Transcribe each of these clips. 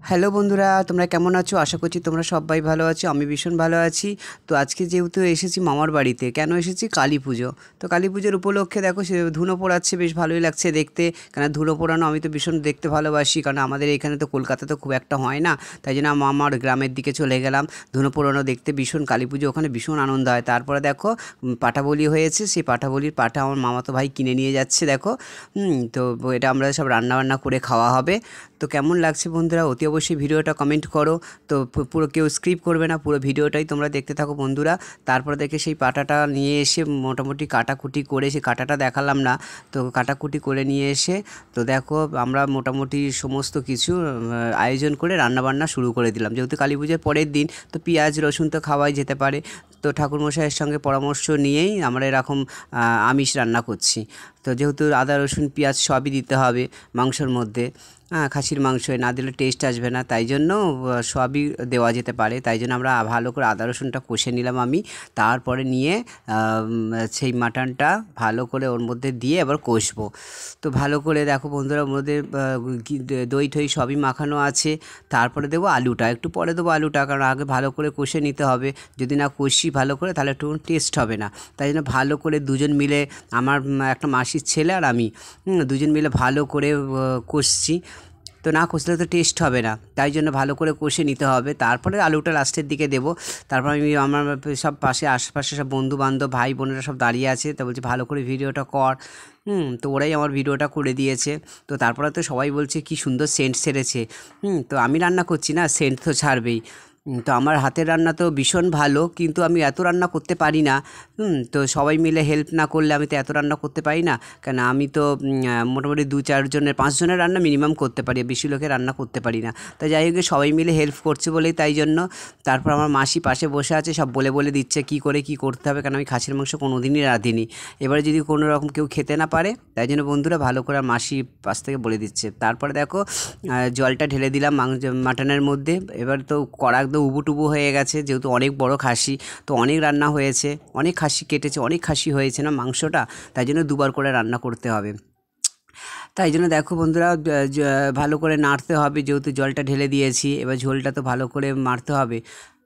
Hello বন্ধুরা, তোমরা কেমন আছো? আশা করছি তোমরা সবাই ভালো আছো। আমি ভীষণ ভালো আছি। তো আজকে যেহেতু এসেছি মামার বাড়িতে, কেন এসেছি? কালী পুজো। তো কালী পুজোর উপলক্ষে দেখো সে ধুনো পোড়াচ্ছে, বেশ ভালোই লাগছে দেখতে। কারণ ধুনো পোড়ানো আমি তো ভীষণ দেখতে ভালোবাসি, কারণ আমাদের এখানে তো কলকাতাতে খুব একটা হয় না। তাই জন্য মামার গ্রামের দিকে চলে গেলাম ধুনো পোড়ানো দেখতে। ভীষণ কালী পুজো ওখানে ভীষণ আনন্দ হয়। তারপরে দেখো পাঠা বলি হয়েছে, সেই পাঠা বলির পাঠা আমার মামাতো ভাই কিনে নিয়ে যাচ্ছে দেখো। তো এটা আমরা সব রান্নাবান্না করে খাওয়া হবে। তো কেমন লাগছে বন্ধুরা অতি অবশ্যই ভিডিওটা কমেন্ট করো। তো পুরো কেউ স্কিপ করবে না, পুরো ভিডিওটাই তোমরা দেখতে থাকো বন্ধুরা। তারপরে দেখে সেই পাটাটা নিয়ে এসে মোটামুটি কাটাকুটি করে, সেই কাটাটা দেখালাম না, তো কাটাকুটি করে নিয়ে এসে তো দেখো আমরা মোটামুটি সমস্ত কিছু আয়োজন করে রান্নাবান্না শুরু করে দিলাম। যেহেতু কালী পুজোর পরের দিন, তো পেঁয়াজ রসুন তো খাওয়াই যেতে পারে। তো ঠাকুরমশাইয়ের সঙ্গে পরামর্শ নিয়েই আমরা এরকম আমিষ রান্না করছি। তো যেহেতু আদা রসুন পেঁয়াজ সবই দিতে হবে মাংসর মধ্যে, খাসির মাংস না দিলে টেস্ট আসবে না, তাই জন্য সবই দেওয়া যেতে পারে। তাই জন্য আমরা ভালো করে আদা রসুনটা কষে নিলাম আমি। তারপরে নিয়ে সেই মাটনটা ভালো করে ওর মধ্যে দিয়ে এবার কষবো। তো ভালো করে দেখো বন্ধুরা, ওর মধ্যে দই ঠই সবই মাখানো আছে। তারপরে দেবো আলুটা, একটু পরে দেবো আলুটা, কারণ আগে ভালো করে কষে নিতে হবে। যদি না কষি ভালো করে তাহলে একটু টেস্ট হবে না। তাই জন্য ভালো করে দুজন মিলে, আমার একটা মাসির ছেলে আর আমি, দুজন মিলে ভালো করে কষছি। তো না কষলে তো টেস্ট হবে না, তাই জন্য ভালো করে কষে নিতে হবে। তারপরে আলুটা লাস্টের দিকে দেবো। তারপর আমি আমার সব পাশে আশেপাশে সব বন্ধুবান্ধব ভাই বোনেরা সব দাঁড়িয়ে আছে, তো বলছে ভালো করে ভিডিওটা কর। তো ওরাই আমার ভিডিওটা করে দিয়েছে। তো তারপরে তো সবাই বলছে কি সুন্দর সেন্ট ছেড়েছে। তো আমি রান্না করছি না, সেন্ট তো ছাড়বেই। তো আমার হাতের রান্না তো ভীষণ ভালো, কিন্তু আমি এত রান্না করতে পারি না। তো সবাই মিলে হেল্প না করলে আমি তো এত রান্না করতে পারি না। কেন আমি তো মোটামুটি 2-4 জনের 5 জনের রান্না মিনিমাম করতে পারি, বেশি লোকের রান্না করতে পারি না। তাই যাই হোক সবাই মিলে হেল্প করছে বলেই তাই জন্য। তারপর আমার মাসি পাশে বসে আছে, সব বলে বলে দিচ্ছে কী করে কী করতে হবে, কারণ আমি খাসির মাংস কোনো দিনই রাঁধিনি। এবারে যদি কোনো রকম কেউ খেতে না পারে, তাই জন্য বন্ধুরা ভালো করে মাসি পাশ থেকে বলে দিচ্ছে। তারপরে দেখো জলটা ঢেলে দিলাম মাটনের মধ্যে। এবার তো কড়া একদম উবুটুবু হয়ে গেছে, যেহেতু অনেক বড় খাসি, তো অনেক রান্না হয়েছে, অনেক খাসি কেটেছে, অনেক খাসি হয়েছে না মাংসটা, তাই জন্য দুবার করে রান্না করতে হবে। তাই জন্য দেখো বন্ধুরা ভালো করে নাড়তে হবে, যেহেতু জলটা ঢেলে দিয়েছি, এবার ঝোলটা তো ভালো করে মারতে হবে।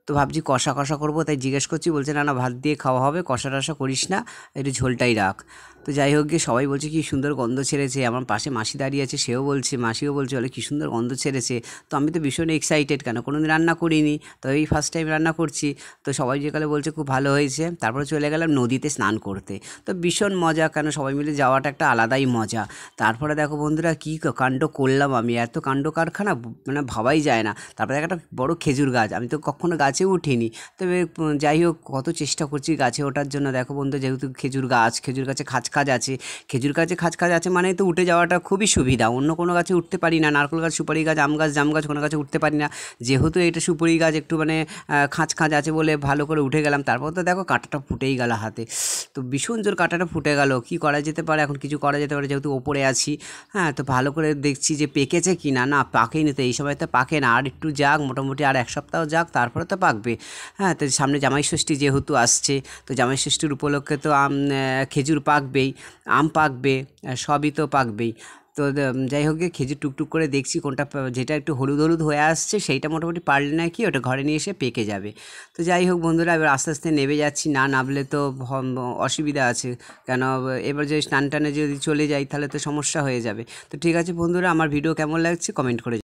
তো ভাবছি কষা কষা করবো, তাই জিজ্ঞেস করছি, বলছে না না ভাত দিয়ে খাওয়া হবে, কষা টষা করিস না, একটু ঝোলটাই রাখ। তো যাই হোক গিয়ে সবাই বলছে কী সুন্দর গন্ধ ছেড়েছে। আমার পাশে মাসি দাঁড়িয়ে আছে, সেও বলছে, মাসিও বলছে বলে কী সুন্দর গন্ধ ছেড়েছে। তো আমি তো ভীষণ এক্সাইটেড, কেন কোনো দিন রান্না করিনি, তো এই ফার্স্ট টাইম রান্না করছি। তো সবাই যেকালে বলছে খুব ভালো হয়েছে। তারপরে চলে গেলাম নদীতে স্নান করতে। তো ভীষণ মজা, কেন সবাই মিলে যাওয়াটা একটা আলাদাই মজা। তারপরে দেখো বন্ধুরা কী কাণ্ড করলাম আমি, এত কাণ্ড কারখানা মানে ভাবাই যায় না। তারপরে একটা বড় খেজুর গাছ, আমি তো কখনো গাছে উঠিনি, তবে যাই হোক কত চেষ্টা করছি গাছে ওঠার জন্য। দেখো বন্ধু, যেহেতু খেজুর গাছে খাঁজ আছে, খেজুর গাছে খাঁজ আছে মানে তো উঠে যাওয়াটা খুবই সুবিধা। অন্য কোনো গাছে উঠতে পারি না, নারকেল গাছ, সুপারি গাছ, আম গাছ, জাম গাছ, কোনো গাছে উঠতে পারি না। যেহেতু এটা সুপারি গাছ, একটু মানে খাঁজ আছে বলে ভালো করে উঠে গেলাম। তারপর তো দেখো কাঁটাটা ফুটেই গেল হাতে, তো ভীষণ জোর কাঁটাটা ফুটে গেল। কী করা যেতে পারে এখন? কিছু করা যেতে পারে, যেহেতু ওপরে আছি। তো ভালো করে দেখছি যে পেকেছে কি না, না পাকেনি। তো এই সময় তো পাকে না, আর একটু যাক, মোটামুটি আর 1 সপ্তাহ যাক, তারপরে তো পাকবে। তো সামনে জামাই ষষ্ঠী যেহেতু আসছে, তো জামাই ষষ্ঠীর উপলক্ষে তো খেজুর পাকবেই, আম পাকবে, সবই তো পাকবেই। তো যাই হোক গিয়ে খেজুর টুকটুক করে দেখছি কোনটা যেটা একটু হলুদ হলুদ হয়ে আসছে, সেইটা মোটামুটি পারলে নাকি ওটা ঘরে নিয়ে এসে পেকে যাবে। তো যাই হোক বন্ধুরা, এবার আস্তে আস্তে নেমে যাচ্ছি, না নামলে তো অসুবিধা আছে। কেন এবার যে স্নান টানে যদি চলে যাই তাহলে তো সমস্যা হয়ে যাবে। তো ঠিক আছে বন্ধুরা, আমার ভিডিও কেমন লাগছে কমেন্ট করে